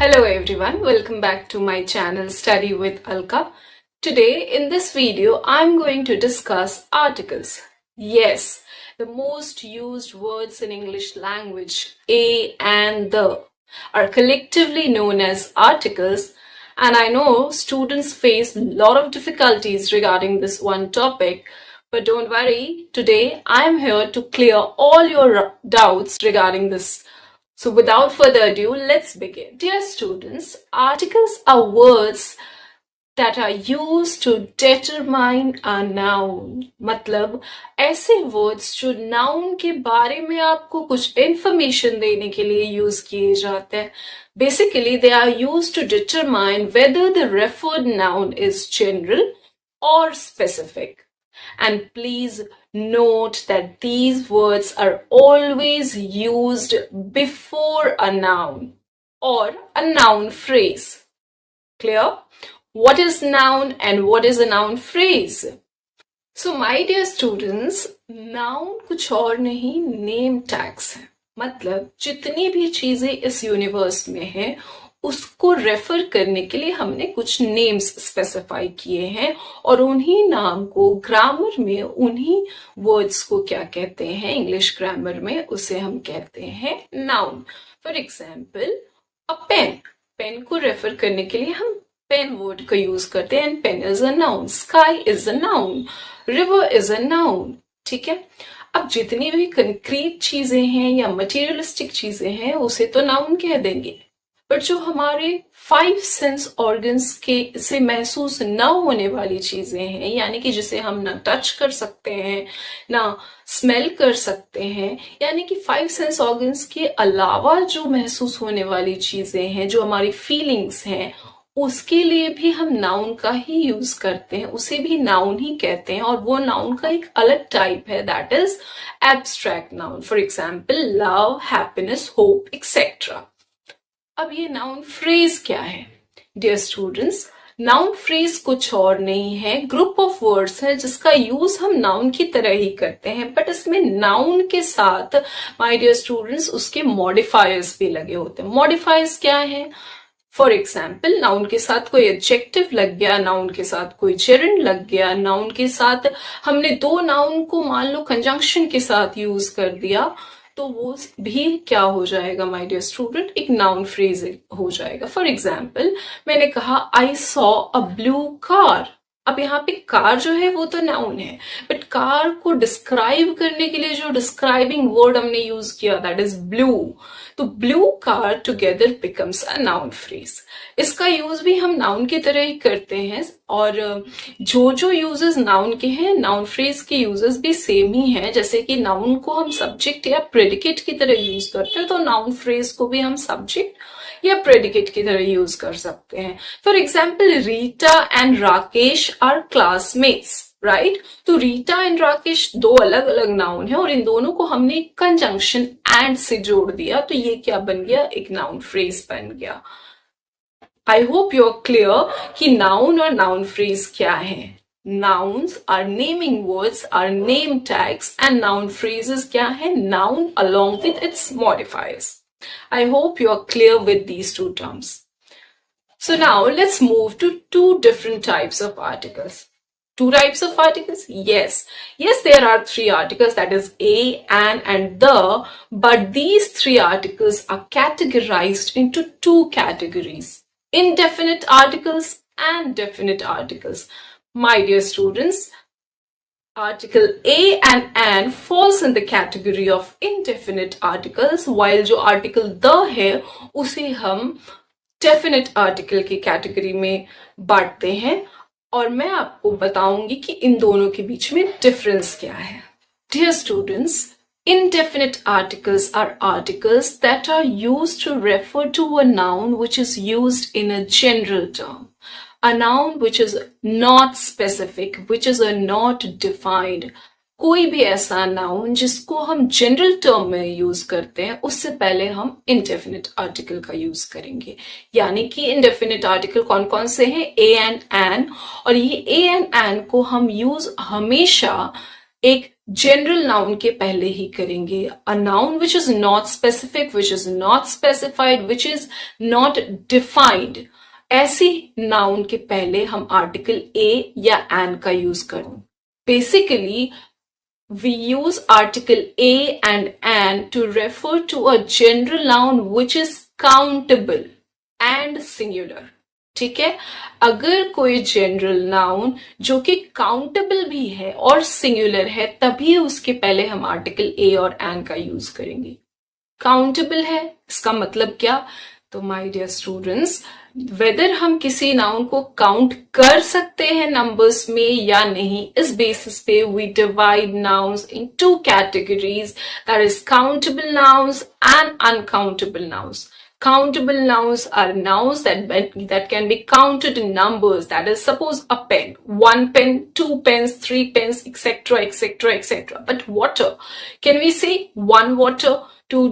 Hello everyone, welcome back to my channel Study with Alka. Today in this video I'm going to discuss articles. Yes, the most used words in English language, a and the, are collectively known as articles, and I know students face a lot of difficulties regarding this one topic. But don't worry, today I am here to clear all your doubts regarding this. So without further ado, let's begin. Dear students, articles are words that are used to determine a noun. मतलब ऐसे words जो noun के बारे में आपको कुछ information देने के लिए use किए जाते हैं. Basically, they are used to determine whether the referred noun is general or specific. And please note that these words are always used before a noun or a noun phrase. Clear? What is noun and what is a noun phrase? So my dear students, noun कुछ और नहीं name tags है. मतलब जितनी भी चीजें इस universe में हैं उसको रेफर करने के लिए हमने कुछ नेम्स स्पेसिफाई किए हैं और उन्हीं नाम को ग्रामर में उन्हीं वर्ड्स को क्या कहते हैं इंग्लिश ग्रामर में उसे हम कहते हैं noun. For example a pen. Pen को रेफर करने के लिए हम पेन वर्ड का यूज करते हैं and pen is a noun. Sky is a noun. River is a noun. ठीक है. अब जितनी भी कंक्रीट चीजें हैं या मटेरियलिस्टिक चीजें हैं उसे तो नाउन कह देंगे, पर जो हमारे 5 सेंस ऑर्गन्स के से महसूस न होने वाली चीजें हैं, यानी कि जिसे हम ना टच कर सकते हैं ना स्मेल कर सकते हैं, यानी कि 5 सेंस ऑर्गन्स के अलावा जो महसूस होने वाली चीजें हैं, जो हमारी फीलिंग्स हैं, उसके लिए भी हम नाउन का ही यूज करते हैं, उसे भी नाउन ही कहते हैं. और वो नाउन का एक अलग टाइप है, that is abstract noun. For example love, happiness, hope etcetera. अब ये नाउन फ्रेज क्या है? डियर स्टूडेंट्स, नाउन फ्रेज कुछ और नहीं है, ग्रुप ऑफ वर्ड्स है जिसका यूज हम नाउन की तरह ही करते हैं, बट इसमें नाउन के साथ माय डियर स्टूडेंट्स उसके मॉडिफायर्स भी लगे होते हैं. मॉडिफायर्स क्या है? फॉर एग्जाम्पल नाउन के साथ कोई एडजेक्टिव लग गया, नाउन के साथ कोई जेरंड लग गया, नाउन के साथ हमने दो नाउन को मान लो कंजंक्शन के साथ यूज कर दिया, तो वो भी क्या हो जाएगा माय डियर स्टूडेंट, एक नाउन फ्रेज हो जाएगा. फॉर एग्जाम्पल मैंने कहा I saw a blue car. अब यहाँ पे कार जो है वो तो नाउन है, बट कार को डिस्क्राइब करने के लिए जो डिस्क्राइबिंग वर्ड हमने यूज किया दैट इज ब्लू. तो blue car together becomes a noun phrase. इसका यूज भी हम नाउन की तरह ही करते हैं, और जो यूजेस नाउन के हैं, नाउन फ्रेज के यूजेस भी सेम ही हैं. जैसे कि नाउन को हम सब्जेक्ट या प्रेडिकेट की तरह यूज करते हैं, तो नाउन फ्रेज को भी हम सब्जेक्ट या प्रेडिकेट की तरह यूज कर सकते हैं. For example Rita and Rakesh are classmates, right? तो रीटा एंड राकेश दो अलग अलग नाउन है और इन दोनों को हमने कंजंक्शन एंड से जोड़ दिया, तो ये क्या बन गया? एक नाउन फ्रेज बन गया. I hope you are clear कि नाउन और नाउन फ्रेज क्या है. Nouns are naming words, are name tags, and noun phrases क्या है? Noun along with its modifiers. I hope you are clear with these two terms. So now let's move to two different types of articles. Two types of articles? Yes, there are three articles, that is a, an, and the, but these three articles are categorized into two categories: indefinite articles and definite articles. My dear students, article a and an falls in the category of indefinite articles, while जो article the है उसे हम definite article की category में बांटते हैं, और मैं आपको बताऊंगी कि इन दोनों के बीच में difference क्या है. Dear students, indefinite articles are articles that are used to refer to a noun which is used in a general term. A noun which is not specific, which is not defined. कोई भी ऐसा noun जिसको हम general term में use करते हैं उससे पहले हम इंडेफिनिट आर्टिकल का यूज करेंगे. यानी कि इंडेफिनिट आर्टिकल कौन कौन से हैं? A and an. और ये ए एंड एन को हम यूज हमेशा एक जनरल नाउन के पहले ही करेंगे. A noun which is not specific, which is not specified, which is not defined, ऐसी नाउन के पहले हम आर्टिकल ए या एन का यूज करें. Basically we use article a and an to refer to a general noun which is countable and singular. ठीक है. अगर कोई जनरल नाउन जो कि काउंटेबल भी है और सिंगुलर है, तभी उसके पहले हम आर्टिकल ए और एन का यूज करेंगे. काउंटेबल है, इसका मतलब क्या? तो माय डियर स्टूडेंट्स, वेदर हम किसी नाउन को काउंट कर सकते हैं नंबर्स में या नहीं, इस बेसिस पे we divide nouns into categories, that is countable nouns and uncountable nouns. Countable nouns are nouns that can be counted in numbers. That is, suppose a pen, 1 pen, 2 pens, 3 pens, etc., etc., etc. But water, can we say 1 water, 2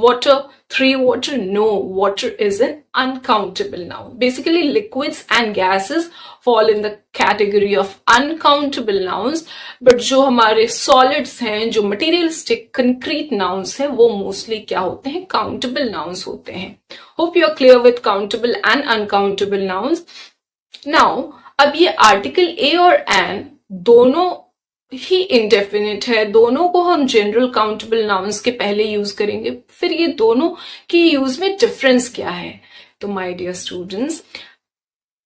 water, 3 water? No, water is an uncountable noun. Basically, liquids and gases fall in the category of uncountable nouns, but जो हमारे solids हैं, जो materialistic concrete nouns हैं, वो mostly क्या होते हैं? Countable nouns होते हैं. Hope you are clear with countable and uncountable nouns. Now, अब ये article A और an दोनों ही इंडेफिनिट है, दोनों को हम जनरल काउंटेबल नाउन्स के पहले यूज करेंगे. फिर ये दोनों की यूज में डिफरेंस क्या है? तो माय डियर स्टूडेंट्स,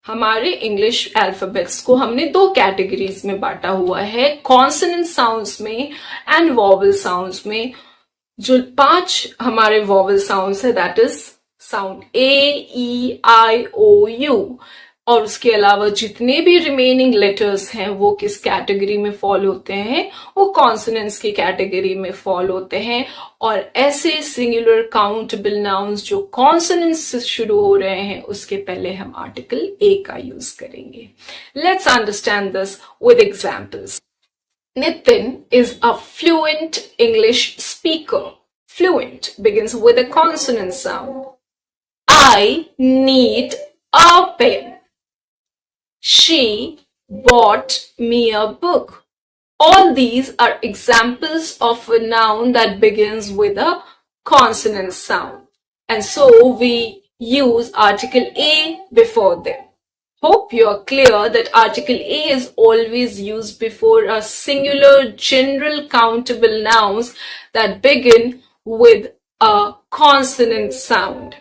हमारे इंग्लिश अल्फाबेट्स को हमने 2 कैटेगरीज में बांटा हुआ है, कॉन्सोनेंट साउंड्स में एंड वॉवल साउंड्स में. जो 5 हमारे वॉवल साउंड्स है, that is sound A, E, I, O, U, और उसके अलावा जितने भी रिमेनिंग लेटर्स हैं वो किस कैटेगरी में फॉल होते हैं? वो कॉन्सोनेंट्स की कैटेगरी में फॉल होते हैं. और ऐसे सिंगुलर काउंटेबल नाउन्स जो कॉन्सोनेंट्स से शुरू हो रहे हैं, उसके पहले हम आर्टिकल ए का यूज करेंगे. Let's understand this with examples. Nitin is a fluent English speaker. Fluent begins with a consonant sound. I need a pen. She bought me a book. All these are examples of a noun that begins with a consonant sound. And so we use article A before them. Hope you are clear that article A is always used before a singular general countable nouns that begin with a consonant sound.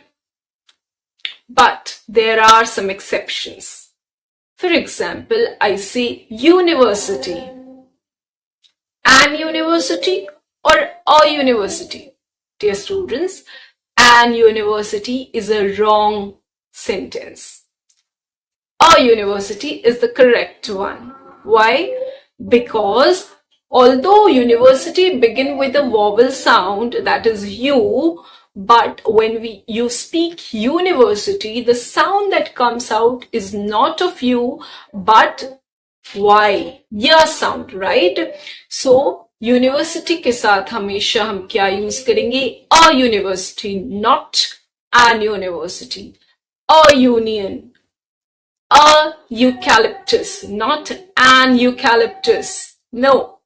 But there are some exceptions. For example, I say university. An university or a university? Dear students, an university is a wrong sentence. A university is the correct one. Why? Because although university begin with a vowel sound, that is U, but when you speak university, the sound that comes out is not of U, but Y. यह sound, right? So, university के साथ हमेशा हम क्या use करेंगे? A university, not an university. A union. A eucalyptus, not an eucalyptus. No.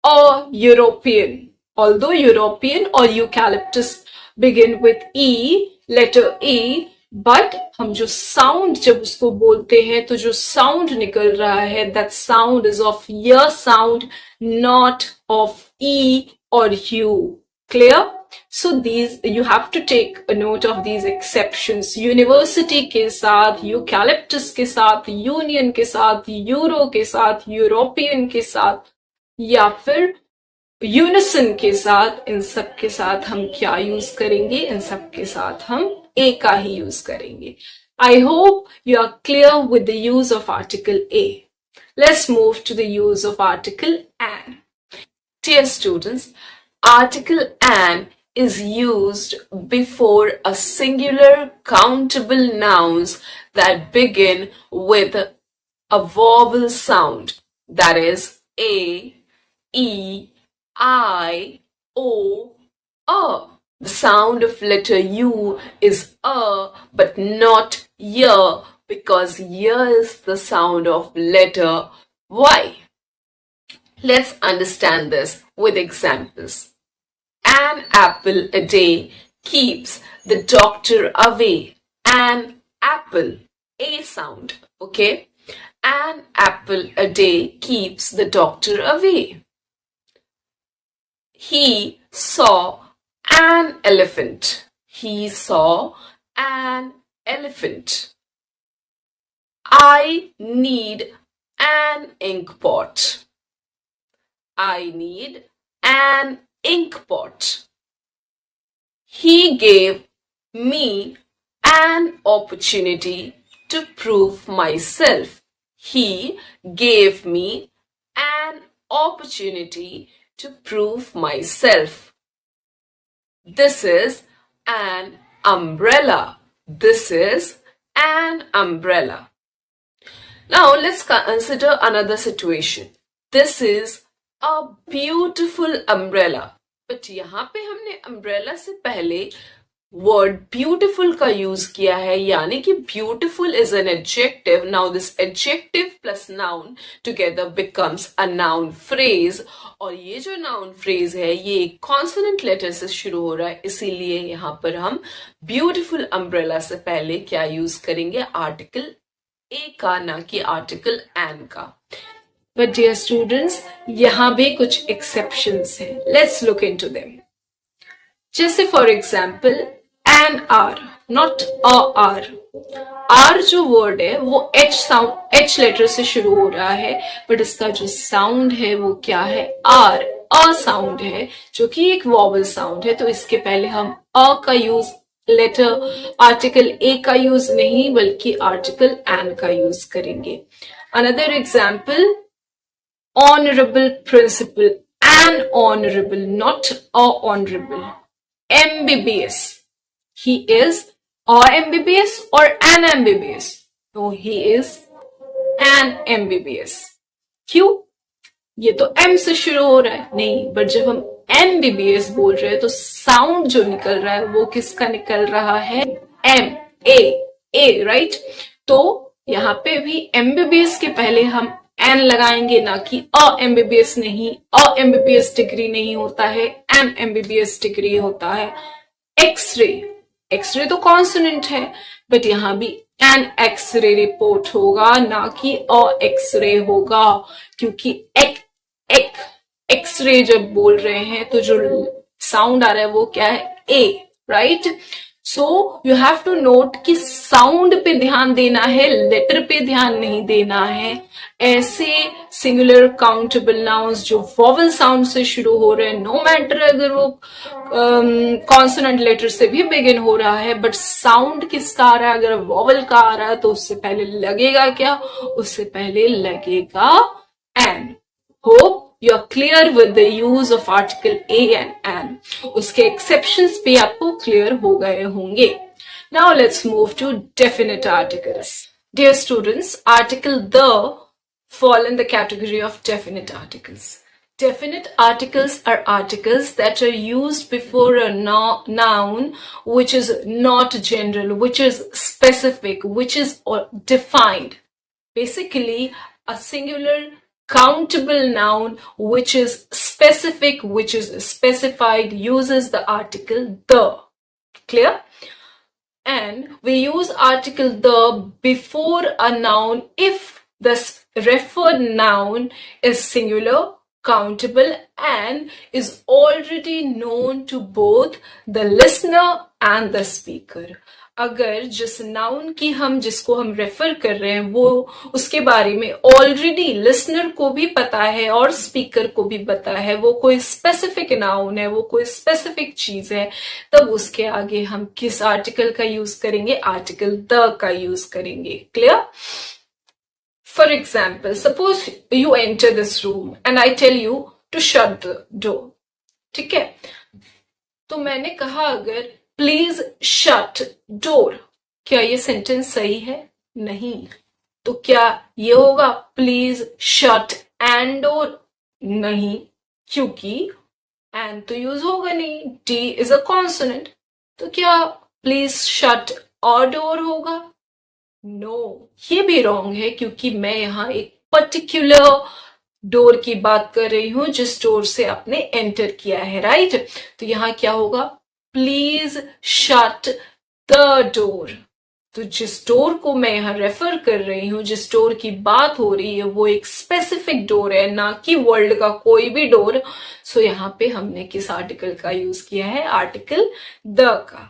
A European. Although European or eucalyptus begin with E, letter E, but हम जो sound जब उसको बोलते हैं तो जो sound निकल रहा है, that sound is of y sound, not of E or U. Clear? So these, you have to take a note of these exceptions. University के साथ, eucalyptus के साथ, union के साथ, euro के साथ, European के साथ, या फिर यूनिसन के साथ, इन सब के साथ हम क्या यूज करेंगे? इन सब के साथ हम ए का ही यूज करेंगे. I hope you are clear with the use of article a. Let's move to the use of article an. Dear students, article an is used before a singular countable nouns that begin with a vowel sound, that is A, E, I, O, A. The sound of letter U is A, but not Y, because Y is the sound of letter Y. Let's understand this with examples. An apple a day keeps the doctor away. An apple, a sound, okay? An apple a day keeps the doctor away. He saw an elephant. He saw an elephant. I need an ink pot. I need an ink pot. He gave me an opportunity to prove myself. He gave me an opportunity to prove myself. This is an umbrella. This is an umbrella. Now let's consider another situation. This is a beautiful umbrella. But यहाँ पे हमने umbrella से पहले word beautiful का use किया है, यानी कि beautiful is an adjective. Now this adjective plus noun together becomes a noun phrase. और ये जो noun phrase है ये consonant letter से शुरू हो रहा है, इसीलिए यहाँ पर हम beautiful umbrella से पहले क्या use करेंगे? Article a का, ना कि article an का. But dear students, यहाँ भी कुछ exceptions हैं. Let's look into them. जैसे for example, an R, not a R. R जो word है वो H sound, H letter से शुरू हो रहा है, but इसका जो sound है वो क्या है? R, a sound है, जो कि एक vowel sound है, तो इसके पहले हम a का use, letter article a का use नहीं बल्कि article an का use करेंगे. Another example, honorable principal, an honorable, not a honorable. MBBS, he is a MBBS or an MBBS? No, he is an MBBS. क्यों? ये तो M से शुरू हो रहा है, नहीं, बट जब हम MBBS बोल रहे हैं तो साउंड जो निकल रहा है वो किसका निकल रहा है? M, A, right? तो यहाँ पे भी MBBS के पहले हम एन लगाएंगे, ना कि अ MBBS नहीं. अ MBBS डिग्री नहीं होता है, एन MBBS डिग्री होता है. एक्सरे, एक्सरे तो कॉन्सोनेंट है, बट यहाँ भी एन एक्सरे रिपोर्ट होगा, ना कि अ एक्सरे होगा, क्योंकि एक्सरे जब बोल रहे हैं तो जो साउंड आ रहा है वो क्या है? A, right? So you have to note कि साउंड पे ध्यान देना है, लेटर पे ध्यान नहीं देना है. ऐसे सिंगुलर काउंटेबल नाउन्स जो वॉवल साउंड से शुरू हो रहे हैं, नो मैटर अगर वो कॉन्सोनेंट लेटर से भी बिगिन हो रहा है, बट साउंड किसका आ रहा है? अगर वॉवल का आ रहा है तो उससे पहले लगेगा क्या? उससे पहले लगेगा an. Hope you are clear with the use of article a and an. उसके exceptions भी आपको clear हो गए होंगे. Now let's move to definite articles. Dear students, article the fall in the category of definite articles. Definite articles are articles that are used before a noun which is not general, which is specific, which is defined. Basically, a singular countable noun which is specific, which is specified, uses the article the. Clear? And we use article the before a noun if the referred noun is singular, countable, and is already known to both the listener and the speaker. अगर जिस noun की जिसको हम refer कर रहे हैं वो उसके बारे में ऑलरेडी लिसनर को भी पता है और स्पीकर को भी पता है, वो कोई स्पेसिफिक नाउन है, वो कोई स्पेसिफिक चीज है, तब उसके आगे हम किस आर्टिकल का यूज करेंगे? आर्टिकल द का यूज करेंगे. Clear? For example, suppose you enter this room and I tell you to shut the door. ठीक है, तो मैंने कहा अगर प्लीज शट डोर, क्या ये सेंटेंस सही है? नहीं. तो क्या ये होगा प्लीज शट एंड डोर? नहीं, क्योंकि एंड तो यूज होगा नहीं, डी इज अ कॉन्सोनेंट. तो क्या प्लीज शट और डोर होगा? नो, ये भी रॉन्ग है, क्योंकि मैं यहाँ एक पर्टिकुलर डोर की बात कर रही हूं जिस डोर से आपने एंटर किया है, राइट? तो यहां क्या होगा? Please shut the door. तो जिस डोर को मैं यहां रेफर कर रही हूं, जिस डोर की बात हो रही है, वो एक स्पेसिफिक डोर है, ना कि वर्ल्ड का कोई भी डोर। सो यहां पे हमने किस आर्टिकल का यूज किया है? आर्टिकल द का।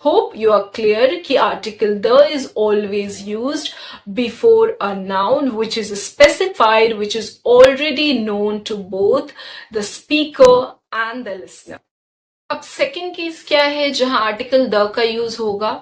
Hope you are clear कि article the is always used before a noun which is specified, which is already known to both the speaker and the listener. अब सेकेंड केस क्या है जहां article the का use होगा?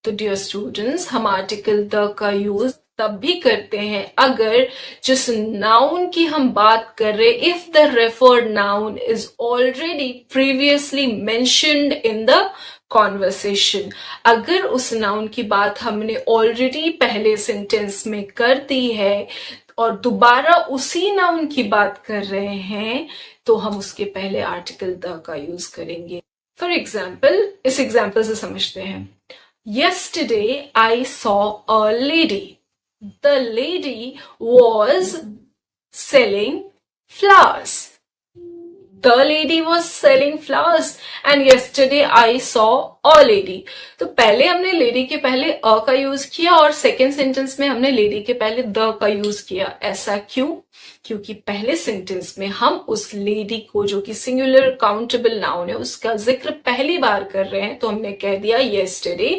तो dear students, हम article the का use तब भी करते हैं अगर जिस नाउन की हम बात कर रहे, if the referred noun is already previously mentioned in the conversation. अगर उस नाउन की बात हमने ऑलरेडी पहले सेंटेंस में कर दी है और दोबारा उसी नाउन की बात कर रहे हैं, तो हम उसके पहले आर्टिकल द का यूज करेंगे। फॉर एग्जाम्पल, इस एग्जाम्पल से समझते हैं। Yesterday I saw a lady. The lady was selling flowers. The lady was selling flowers and yesterday I saw a lady. तो पहले हमने लेडी के पहले अ का यूज किया और सेकेंड सेंटेंस में हमने लेडी के पहले द का यूज किया। ऐसा क्यों? क्योंकि पहले सेंटेंस में हम उस लेडी को, जो कि सिंगुलर काउंटेबल नाउन है, उसका जिक्र पहली बार कर रहे हैं, तो हमने कह दिया yesterday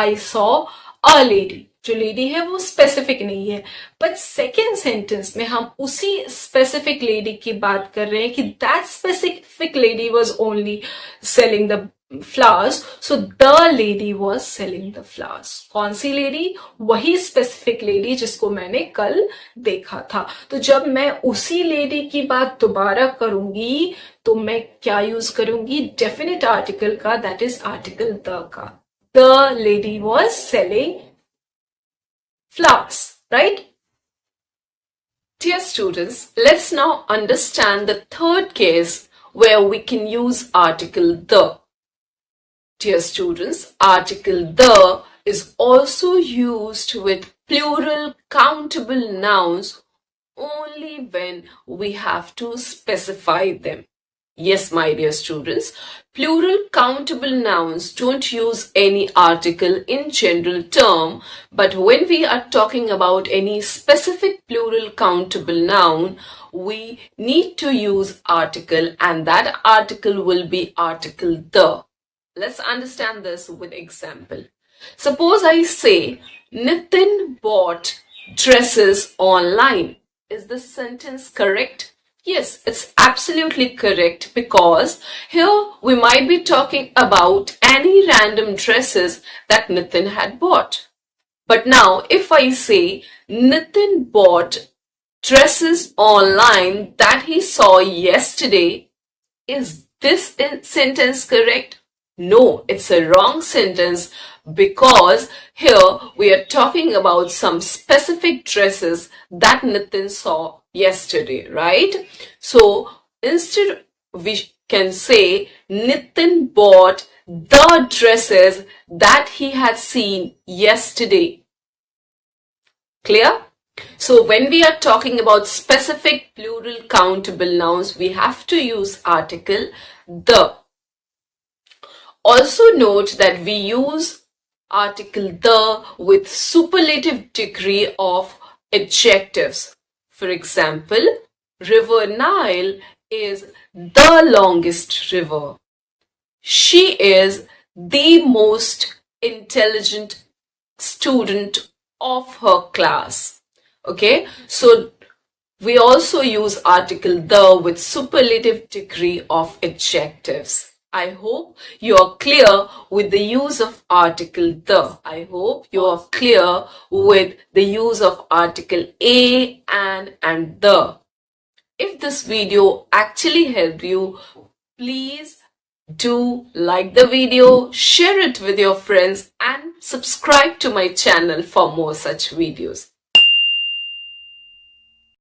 I saw a lady। जो लेडी है वो स्पेसिफिक नहीं है, बट सेकेंड सेंटेंस में हम उसी स्पेसिफिक लेडी की बात कर रहे हैं कि that specific lady was only selling the flowers, so the lady was selling the flowers. कौन सी लेडी? वही स्पेसिफिक लेडी जिसको मैंने कल देखा था। तो जब मैं उसी लेडी की बात दोबारा करूंगी तो मैं क्या यूज करूंगी? डेफिनेट आर्टिकल का, दैट इज आर्टिकल द का। The lady was selling flowers, right? Dear students, let's now understand the third case where we can use article the. Dear students, article the is also used with plural countable nouns only when we have to specify them. Yes, my dear students, plural countable nouns don't use any article in general term, but when we are talking about any specific plural countable noun, we need to use article, and that article will be article the. Let's understand this with example. Suppose I say, Nitin bought dresses online. Is this sentence correct? Yes, it's absolutely correct, because here we might be talking about any random dresses that Nitin had bought. But now if I say Nitin bought dresses online that he saw yesterday, is this sentence correct? No, it's a wrong sentence, because here we are talking about some specific dresses that Nitin saw yesterday, right? So instead we can say Nitin bought the dresses that he had seen yesterday. Clear? So when we are talking about specific plural countable nouns, we have to use article the. Also note that we use article the with superlative degree of adjectives. For example, River Nile is the longest river. She is the most intelligent student of her class. Okay, so we also use article the with superlative degree of adjectives. I hope you are clear with the use of article the. I hope you are clear with the use of article a and the. If this video actually helped you, please do like the video, share it with your friends, and subscribe to my channel for more such videos.